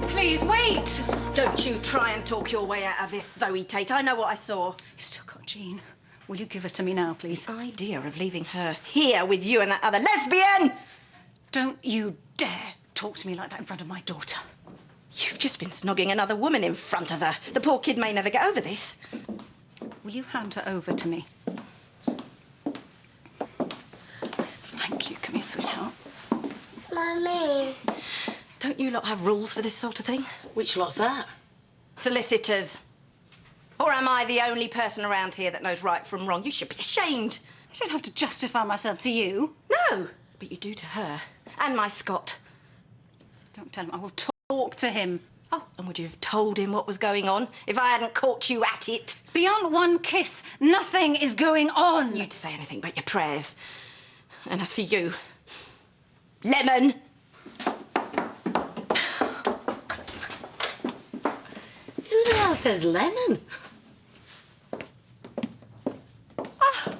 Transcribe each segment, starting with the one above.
Please, wait! Don't you try and talk your way out of this, Zoe Tate. I know what I saw. You've still got Jean. Will you give her to me now, please? The idea of leaving her here with you and that other lesbian! Don't you dare talk to me like that in front of my daughter. You've just been snogging another woman in front of her. The poor kid may never get over this. Will you hand her over to me? Thank you. Come here, sweetheart. Mummy. Don't you lot have rules for this sort of thing? Which lot's that? Solicitors. Or am I the only person around here that knows right from wrong? You should be ashamed. I don't have to justify myself to you. No, but you do to her. And my Scott. Don't tell him. I will talk to him. Oh, and would you have told him what was going on if I hadn't caught you at it? Beyond one kiss, nothing is going on. You'd say anything but your prayers. And as for you, Lemon. Who the hell says lemon? Oh, look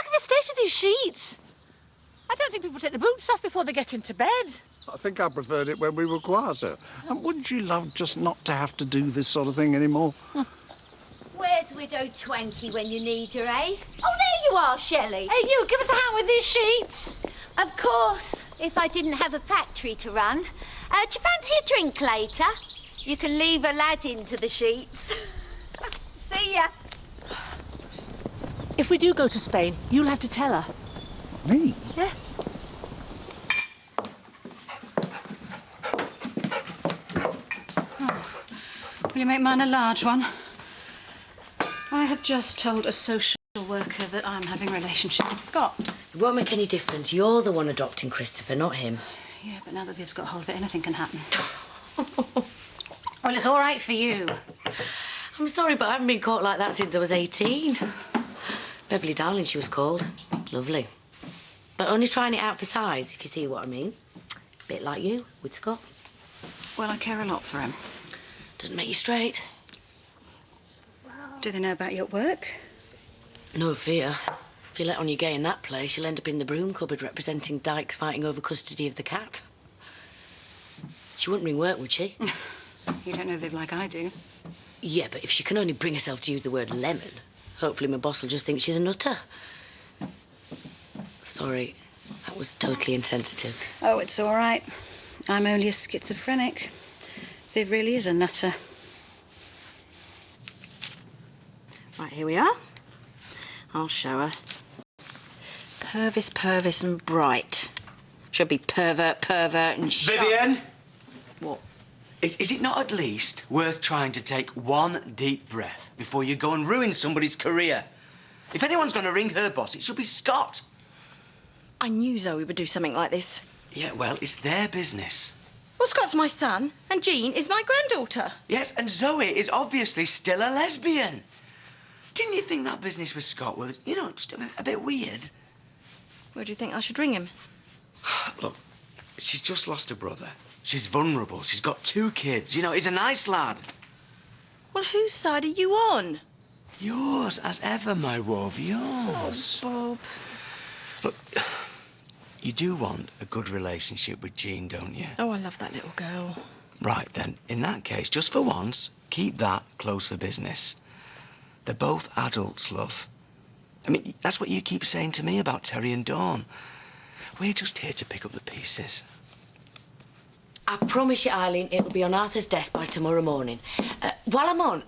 at the state of these sheets. I don't think people take the boots off before they get into bed. I think I preferred it when we were quieter. And wouldn't you love just not to have to do this sort of thing anymore? Where's Widow Twanky when you need her, eh? Oh, there you are, Shelley. Hey, you, give us a hand with these sheets. Of course, if I didn't have a factory to run. Do you fancy a drink later? You can leave a lad into the sheets. See ya. If we do go to Spain, you'll have to tell her. Me? Yes. Will you make mine a large one? I have just told a social worker that I'm having a relationship with Scott. It won't make any difference. You're the one adopting Christopher, not him. Yeah, but now that Viv's got hold of it, anything can happen. Well, it's all right for you. I'm sorry, but I haven't been caught like that since I was 18. Beverly Darling, she was called. Lovely. But only trying it out for size, if you see what I mean. Bit like you, with Scott. Well, I care a lot for him. Doesn't make you straight. Do they know about you at work? No fear. If you let on you're gay in that place, you'll end up in the broom cupboard representing dykes fighting over custody of the cat. She wouldn't ring work, would she? You don't know Viv like I do. Yeah, but if she can only bring herself to use the word lemon, hopefully my boss will just think she's a nutter. Sorry, that was totally insensitive. Oh, it's all right. I'm only a schizophrenic. Viv really is a nutter. Right, here we are. I'll show her. Purvis, Purvis and Bright. Should be pervert, pervert and Vivian! What? Is it not at least worth trying to take one deep breath before you go and ruin somebody's career? If anyone's going to ring her boss, it should be Scott. I knew Zoe would do something like this. Yeah, well, it's their business. Well, Scott's my son, and Jean is my granddaughter. Yes, and Zoe is obviously still a lesbian. Didn't you think that business with Scott was, you know, just a bit weird? Where do you think I should ring him? Look, she's just lost her brother. She's vulnerable. She's got 2 kids. You know, he's a nice lad. Well, whose side are you on? Yours, as ever, my love, yours. Oh, Bob. Look, you do want a good relationship with Jean, don't you? Oh, I love that little girl. Right, then, in that case, just for once, keep that close for business. They're both adults, love. I mean, that's what you keep saying to me about Terry and Dawn. We're just here to pick up the pieces. I promise you, Eileen, it'll be on Arthur's desk by tomorrow morning. While I'm on,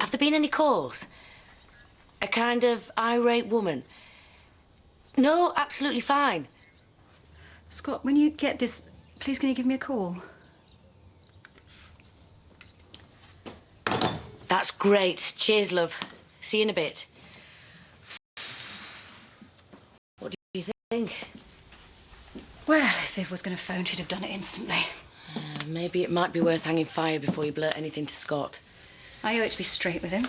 have there been any calls? A kind of irate woman? No, absolutely fine. Scott, when you get this, please can you give me a call? That's great. Cheers, love. See you in a bit. What do you think? Well, if Viv was going to phone, she'd have done it instantly. Maybe it might be worth hanging fire before you blurt anything to Scott. I owe it to be straight with him.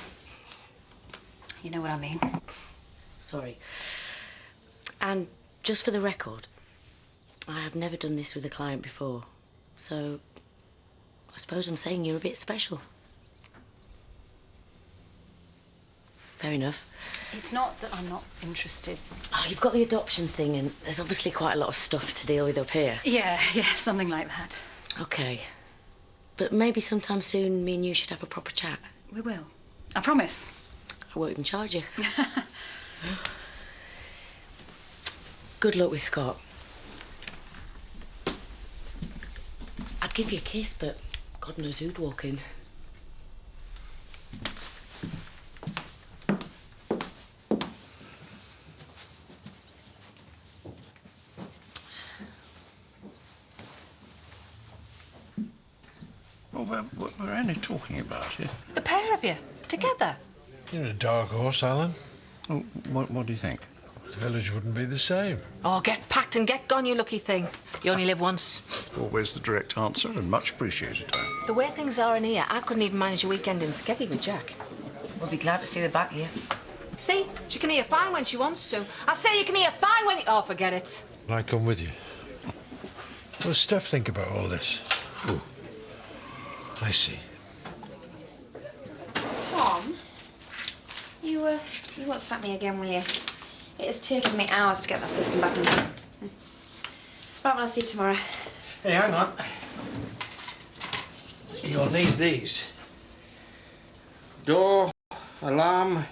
You know what I mean. Sorry. And just for the record, I have never done this with a client before, so I suppose I'm saying you're a bit special. Fair enough. It's not that I'm not interested. Oh, you've got the adoption thing, and there's obviously quite a lot of stuff to deal with up here. Yeah, something like that. OK. But maybe sometime soon me and you should have a proper chat. We will. I promise. I won't even charge you. Good luck with Scott. I'd give you a kiss, but God knows who'd walk in. Well, we're only talking about it. The pair of you, together. You're a dark horse, Alan. Oh, what do you think? The village wouldn't be the same. Oh, get packed and get gone, you lucky thing. You only live once. Always the direct answer, and much appreciated. The way things are in here, I couldn't even manage a weekend in Skeggy with Jack. We'll be glad to see the back of you. See, she can hear fine when she wants to. I say you can hear fine when you... Oh, forget it. Can I come with you? What does Steph think about all this? Oh, I see. Tom, you WhatsApp me again, will you? It has taken me hours to get that system back in. Right, well, I'll see you tomorrow. Hey, hang on. You'll need these. Door, alarm,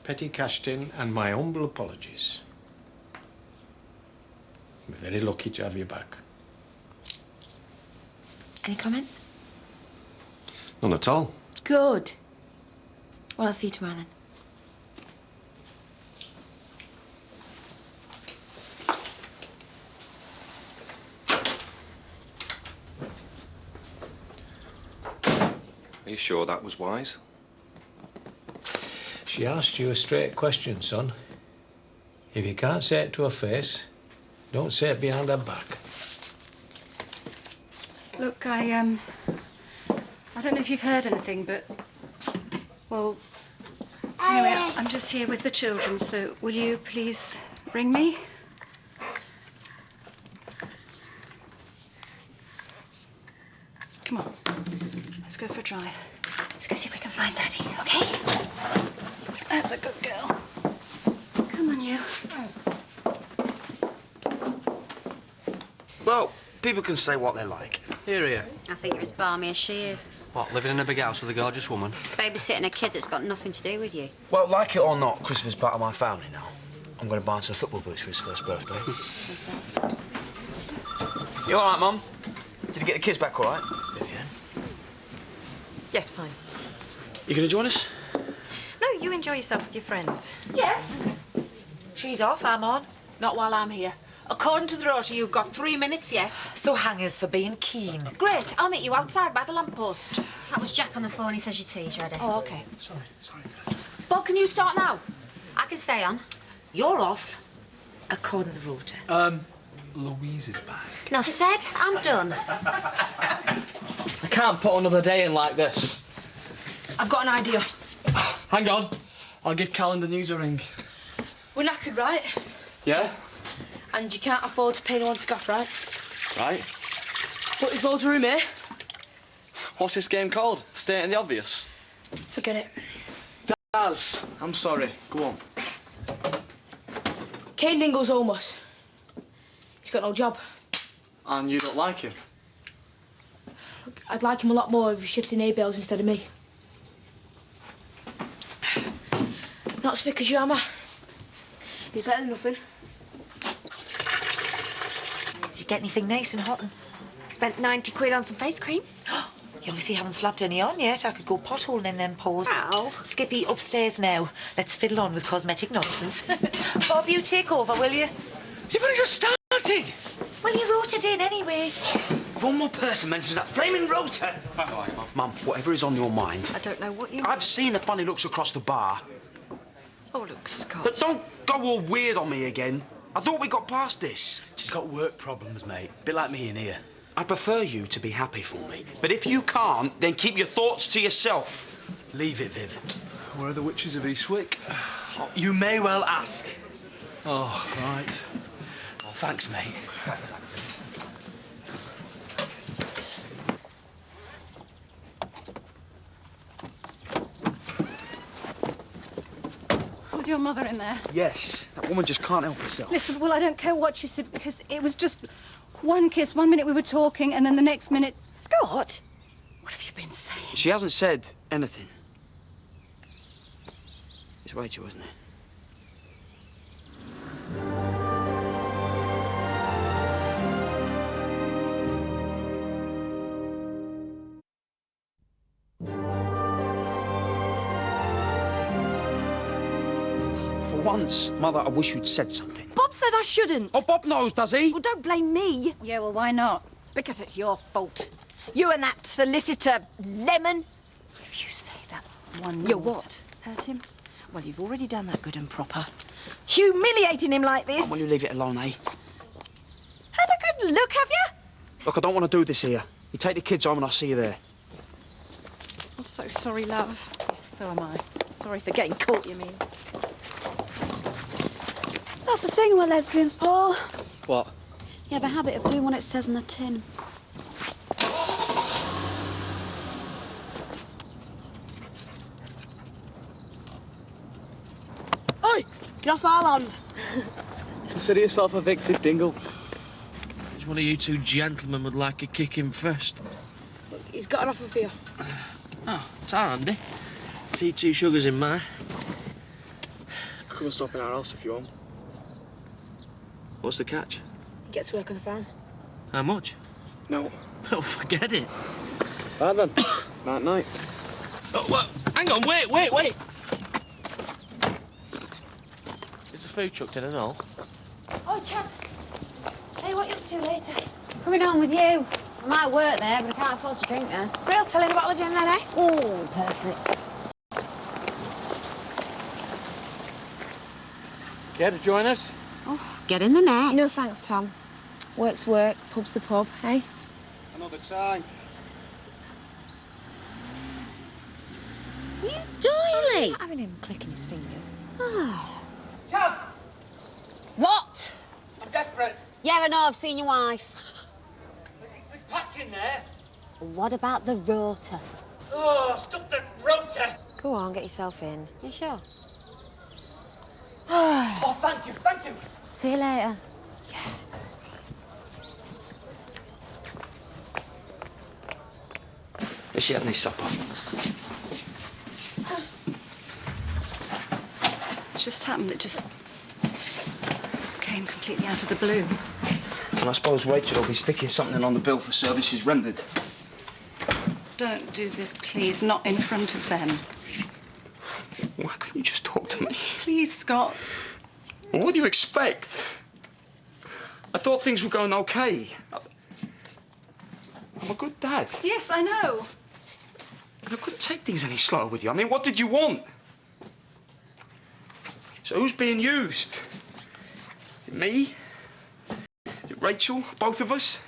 petty cash tin, and my humble apologies. We're very lucky to have you back. Any comments? None at all. Good. Well, I'll see you tomorrow then. Are you sure that was wise? She asked you a straight question, son. If you can't say it to her face, don't say it behind her back. Look, I don't know if you've heard anything, but... Well, anyway, I'm just here with the children, so will you please ring me? Come on, let's go for a drive. Let's go see if we can find Daddy, okay? That's a good girl. Come on, you. Well, people can say what they like. Here. I think you're as balmy as she is. What, living in a big house with a gorgeous woman? Babysitting a kid that's got nothing to do with you. Well, like it or not, Christopher's part of my family now. I'm going to buy him some football boots for his first birthday. You all right, Mum? Did you get the kids back all right? Vivian? Yes, fine. You going to join us? No, you enjoy yourself with your friends. Yes. She's off, I'm on. Not while I'm here. According to the rota, you've got 3 minutes yet. So hangers for being keen. Great, I'll meet you outside by the lamppost. That was Jack on the phone. He says your tea's ready. Oh, OK. Sorry. Bob, can you start now? I can stay on. You're off, according to the rota. Louise is back. Enough said. I'm done. I can't put another day in like this. I've got an idea. Hang on. I'll give Calendar News a ring. We're knackered, right? Yeah? And you can't afford to pay no one to gaff, right? Right. But there's loads of room here. What's this game called? Stating the obvious? Forget it. Daz, I'm sorry. Go on. Kane Dingle's homeless. He's got no job. And you don't like him? Look, I'd like him a lot more if he shifted hay bales instead of me. Not as thick as you, Emma. He's better than nothing. Did you get anything nice and hot? Spent 90 quid on some face cream. You obviously haven't slapped any on yet. I could go potholing in them pores. Ow. Skippy, upstairs now. Let's fiddle on with cosmetic nonsense. Bob, you take over, will you? You've only just started! Well, you wrote it in anyway. One more person mentions that flaming rotor. Mum, whatever is on your mind. I don't know what you... I've seen the funny looks across the bar. Oh, look, Scott. But don't go all weird on me again. I thought we got past this. She's got work problems, mate. Bit like me in here. I'd prefer you to be happy for me. But if you can't, then keep your thoughts to yourself. Leave it, Viv. Where are the witches of Eastwick? Oh, you may well ask. Oh, right. Oh, thanks, mate. Was your mother in there? Yes, that woman just can't help herself. Listen, well, I don't care what she said, because it was just one kiss. 1 minute we were talking, and then the next minute... Scott? What have you been saying? She hasn't said anything. It's Rachel, isn't it? For once, Mother, I wish you'd said something. Bob said I shouldn't. Oh, Bob knows, does he? Well, don't blame me. Yeah, well, why not? Because it's your fault. You and that solicitor, Lemon. If you say that one You more what? Hurt him? Well, you've already done that good and proper. Humiliating him like this. Oh, will you leave it alone, eh? Had a good look, have you? Look, I don't want to do this here. You take the kids home and I'll see you there. I'm so sorry, love. So am I. Sorry for getting caught, you mean. That's the thing with lesbians, Paul. What? You have a habit of doing what it says on the tin. Oi! Get off our land! Consider yourself evicted, Dingle. Which one of you two gentlemen would like a kick in first? He's got an offer for you. Oh, it's handy. Tea, 2 sugars in mine. Come and stop in our house if you want. What's the catch? You get to work on the farm. How much? No. Oh, forget it. Right then. Night, night. Oh, well, hang on, wait. Is the food chucked in and all? Oh, Chad. Hey, what are you up to later? Coming home with you. I might work there, but I can't afford to drink there. Real, tell him about the gin then, eh? Oh, perfect. Care to join us? Oh, get in the net. No thanks, Tom. Work's work, pub's the pub, eh? Another time. You doily! Not having him clicking his fingers. Chaz! What? I'm desperate. Yeah, I know, I've seen your wife. It's packed in there. What about the rota? Oh, stuff the rotor. Go on, get yourself in. You sure? Oh, thank you. See you later. Has she had any supper? It just happened. It just came completely out of the blue. And I suppose Rachel will be sticking something on the bill for services rendered. Don't do this, please. Not in front of them. Why couldn't you just talk to me? Please, Scott. Well, what do you expect? I thought things were going okay. I'm a good dad. Yes, I know. And I couldn't take things any slower with you. I mean, what did you want? So who's being used? Is it me? Is it Rachel? Both of us?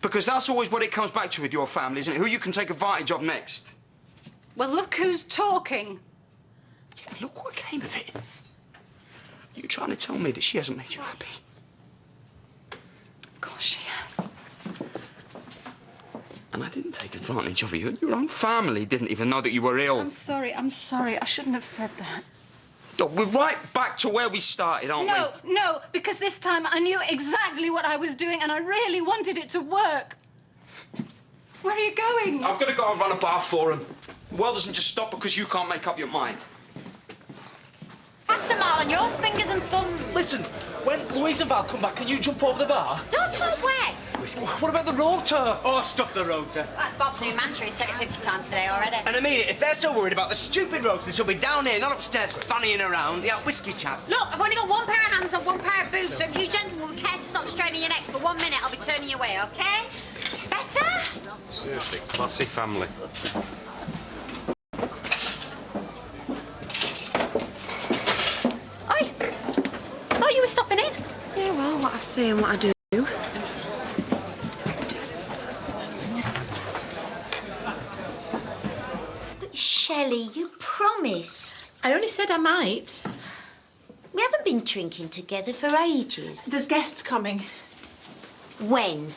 Because that's always what it comes back to with your family, isn't it? Who you can take advantage of next. Well, look who's talking. Yeah, look what came of it. You're trying to tell me that she hasn't made you happy? Of course she has. And I didn't take advantage of you. Your own family didn't even know that you were ill. I'm sorry. I shouldn't have said that. Look, we're right back to where we started, aren't we? No, because this time I knew exactly what I was doing and I really wanted it to work. Where are you going? I'm gonna go and run a bar for him. The world doesn't just stop because you can't make up your mind. Pass them all on your own fingers and thumbs. Listen, when Louise and Val come back, can you jump over the bar? Don't talk wet. What about the rotor? Oh, stuff the rotor. That's Bob's new mantra. He's said it 50 times today already. And I mean it, if they're so worried about the stupid rotor, they should be down here, not upstairs, fannying around. They have whiskey chats. Look, I've only got one pair of hands and one pair of boots, so if you gentlemen would care to stop straining your necks for 1 minute, I'll be turning you away, OK? Better? Seriously, classy family. Thought you were stopping in. Yeah, well, what I say and what I do. Shit. promised. I only said I might. We haven't been drinking together for ages. There's guests coming. When?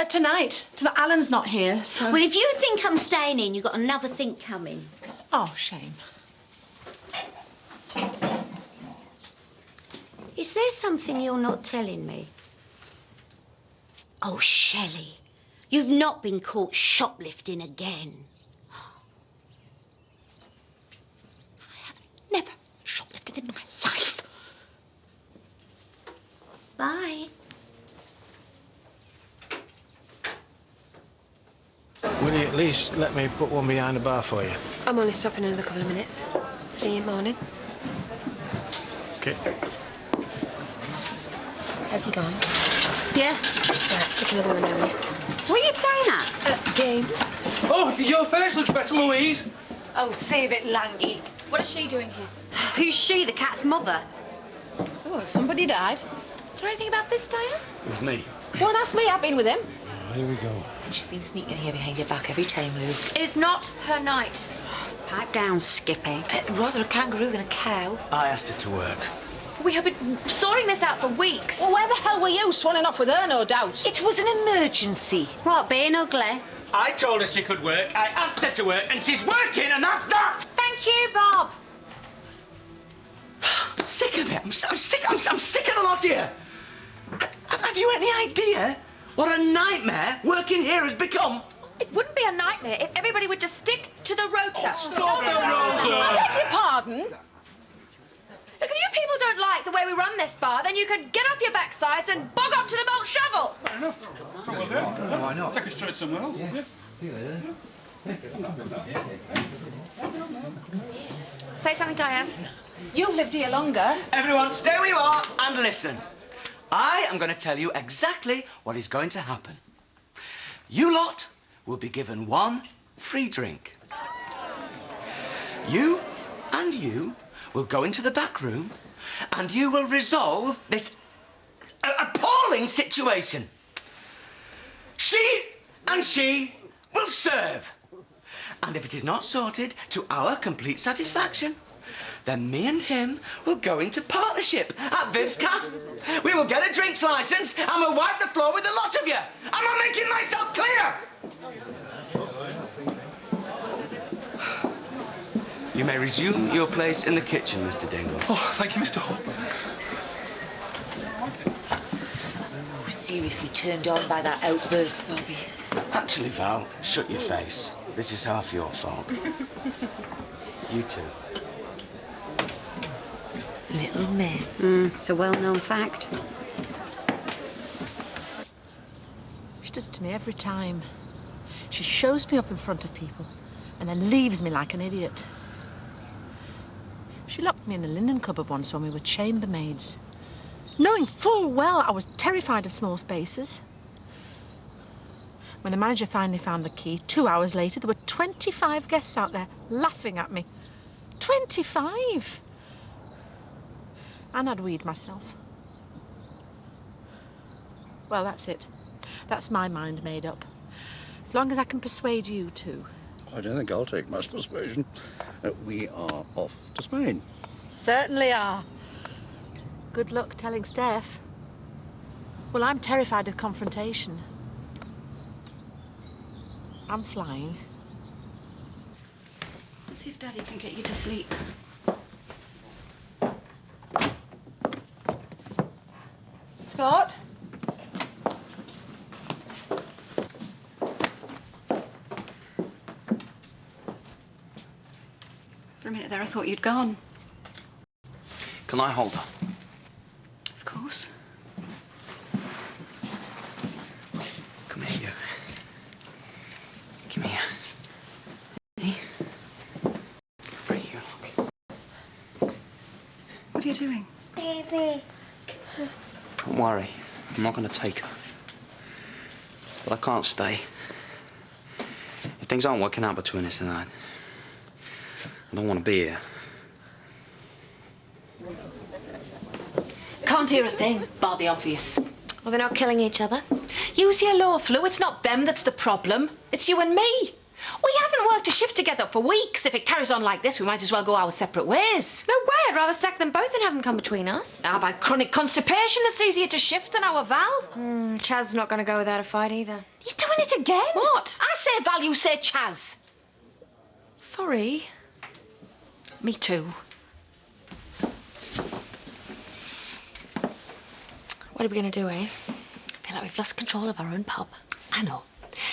Tonight. Alan's not here, so... Well, if you think I'm staying in, you've got another thing coming. Oh, shame. Is there something you're not telling me? Oh, Shelley, you've not been caught shoplifting again. I have never shoplifted in my life. Bye. Will you at least let me put one behind the bar for you? I'm only stopping another couple of minutes. See you in the morning. Okay. Have you gone? Yeah. Right, stick another one in there. What are you playing at? Game. Oh, your face looks better, Louise. Oh, save it, Langy. What is she doing here? Who's she, the cat's mother? Oh, somebody died. Do you know anything about this, Diane? It was me. Don't ask me, I've been with him. Oh, here we go. She's been sneaking here behind your back every time, Lou. It is not her night. Pipe down, Skippy. Rather a kangaroo than a cow. I asked her to work. We have been sorting this out for weeks. Well, where the hell were you? Swanning off with her, no doubt. It was an emergency. What, being ugly? I told her she could work. I asked her to work, and she's working, and that's that. Thank you, Bob. I'm sick of it. I'm sick of the lot here. Have you any idea what a nightmare working here has become? It wouldn't be a nightmare if everybody would just stick to the rota. Stop it, Rosa! I beg your pardon? Look, if you people don't like the way we run this bar, then you can get off your backsides and bog off to the malt shovel. Fair enough. Why not? Take us straight somewhere else. Say something, Diane. You've lived here longer. Everyone, stay where you are and listen. I am going to tell you exactly what is going to happen. You lot will be given one free drink. You and you will go into the back room and you will resolve this appalling situation. She and she will serve. And if it is not sorted to our complete satisfaction, then me and him will go into partnership at Viv's Cafe. We will get a drinks licence and we'll wipe the floor with the lot of you. Am I making myself clear? You may resume your place in the kitchen, Mr. Dingle. Oh, thank you, Mr. Hopper. Oh, seriously turned on by that outburst, Bobby. Actually, Val, shut your face. This is half your fault. You too. Little man. It's a well-known fact. She does it to me every time. She shows me up in front of people and then leaves me like an idiot. She locked me in the linen cupboard once when we were chambermaids, knowing full well I was terrified of small spaces. When the manager finally found the key, 2 hours later, there were 25 guests out there laughing at me. 25! And I'd weed myself. Well, that's it. That's my mind made up. As long as I can persuade you two. I don't think I'll take much persuasion. We are off to Spain. Certainly are. Good luck telling Steph. Well, I'm terrified of confrontation. I'm flying. Let's see if Daddy can get you to sleep. Scott? For a minute there, I thought you'd gone. Can I hold her? Of course. Come here, you. Come here. Me? Right here, look. What are you doing? Baby. Don't worry. I'm not going to take her. But I can't stay. If things aren't working out between us tonight, I don't want to be here. Can't hear a thing, bar the obvious. Well, they're not killing each other. Use your low flu. It's not them that's the problem. It's you and me. We haven't worked a shift together for weeks. If it carries on like this, we might as well go our separate ways. No way. I'd rather sack them both than have them come between us. I've had chronic constipation. It's easier to shift than our Val. Chaz's not going to go without a fight either. You're doing it again? What? I say Val, you say Chaz. Sorry. Me too. What are we going to do, eh? I feel like we've lost control of our own pub. I know.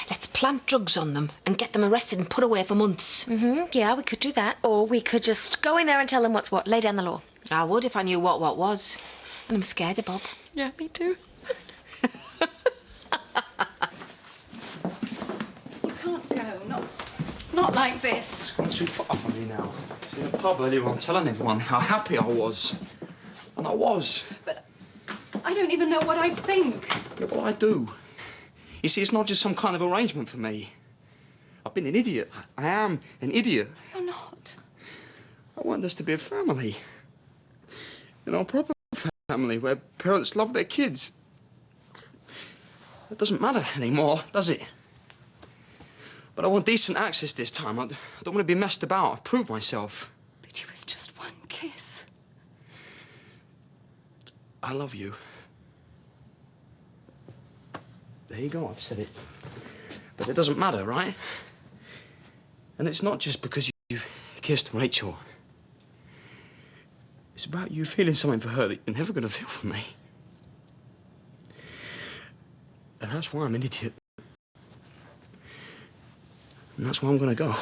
Let's plant drugs on them and get them arrested and put away for months. Yeah, we could do that. Or we could just go in there and tell them what's what. Lay down the law. I would if I knew what was. And I'm scared of Bob. Yeah, me too. You can't go. Not like this. It's gone too far for me now. In the pub earlier on, telling everyone how happy I was. And I was. But I don't even know what I think. Yeah, well, I do. You see, it's not just some kind of arrangement for me. I've been an idiot. I am an idiot. You're not. I want us to be a family. You know, a proper family where parents love their kids. That doesn't matter anymore, does it? But I want decent access this time. I don't want to be messed about. I've proved myself. But it was just one kiss. I love you. There you go, I've said it. But it doesn't matter, right? And it's not just because you've kissed Rachel. It's about you feeling something for her that you're never going to feel for me. And that's why I'm an idiot. And that's why I'm going to go.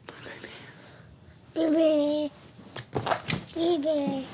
Bye, baby. Baby. Baby.